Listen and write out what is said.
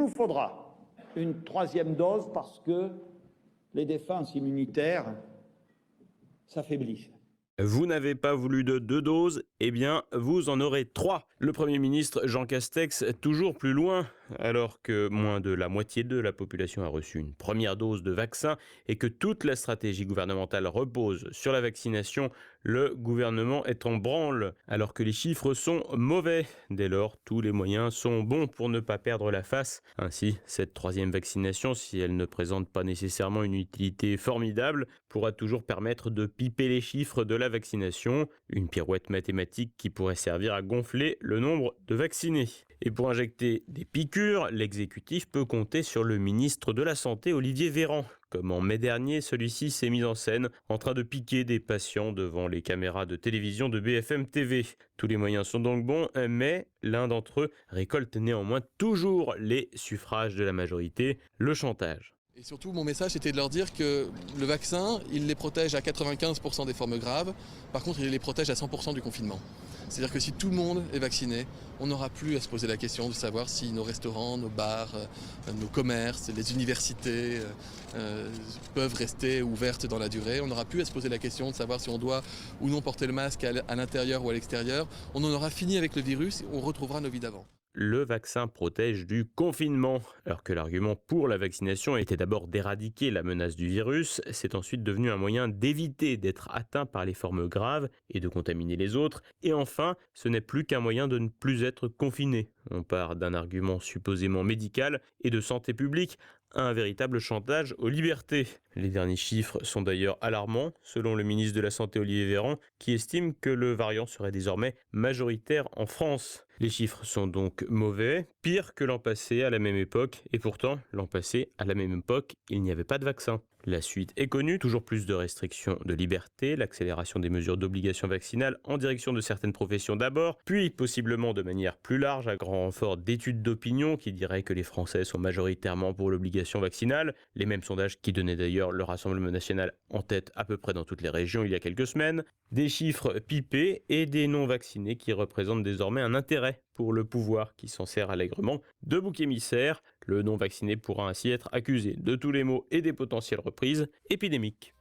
nous faudra une troisième dose parce que les défenses immunitaires s'affaiblissent. Vous n'avez pas voulu de 2 doses, eh bien, vous en aurez 3. Le Premier ministre Jean Castex, toujours plus loin, alors que moins de la moitié de la population a reçu une première dose de vaccin et que toute la stratégie gouvernementale repose sur la vaccination, le gouvernement est en branle, alors que les chiffres sont mauvais. Dès lors, tous les moyens sont bons pour ne pas perdre la face. Ainsi, cette troisième vaccination, si elle ne présente pas nécessairement une utilité formidable, pourra toujours permettre de piper les chiffres de la vaccination, une pirouette mathématique qui pourrait servir à gonfler le nombre de vaccinés. Et pour injecter des piqûres, l'exécutif peut compter sur le ministre de la Santé, Olivier Véran. Comme en mai dernier, celui-ci s'est mis en scène en train de piquer des patients devant les caméras de télévision de BFM TV. Tous les moyens sont donc bons, mais l'un d'entre eux récolte néanmoins toujours les suffrages de la majorité, le chantage. Et surtout, mon message, c'était de leur dire que le vaccin, il les protège à 95% des formes graves. Par contre, il les protège à 100% du confinement. C'est-à-dire que si tout le monde est vacciné, on n'aura plus à se poser la question de savoir si nos restaurants, nos bars, nos commerces, les universités peuvent rester ouvertes dans la durée. On n'aura plus à se poser la question de savoir si on doit ou non porter le masque à l'intérieur ou à l'extérieur. On en aura fini avec le virus et on retrouvera nos vies d'avant. Le vaccin protège du confinement. Alors que l'argument pour la vaccination était d'abord d'éradiquer la menace du virus, c'est ensuite devenu un moyen d'éviter d'être atteint par les formes graves et de contaminer les autres. Et enfin, ce n'est plus qu'un moyen de ne plus être confiné. On part d'un argument supposément médical et de santé publique, un véritable chantage aux libertés. Les derniers chiffres sont d'ailleurs alarmants, selon le ministre de la Santé Olivier Véran, qui estime que le variant serait désormais majoritaire en France. Les chiffres sont donc mauvais, pire que l'an passé à la même époque, et pourtant, l'an passé, à la même époque, il n'y avait pas de vaccin. La suite est connue, toujours plus de restrictions de liberté, l'accélération des mesures d'obligation vaccinale en direction de certaines professions d'abord, puis possiblement de manière plus large à grand renfort d'études d'opinion qui diraient que les Français sont majoritairement pour l'obligation vaccinale, les mêmes sondages qui donnaient d'ailleurs le Rassemblement national en tête à peu près dans toutes les régions il y a quelques semaines, des chiffres pipés et des non-vaccinés qui représentent désormais un intérêt pour le pouvoir qui s'en sert allègrement de bouc émissaire. Le non-vacciné pourra ainsi être accusé de tous les maux et des potentielles reprises épidémiques.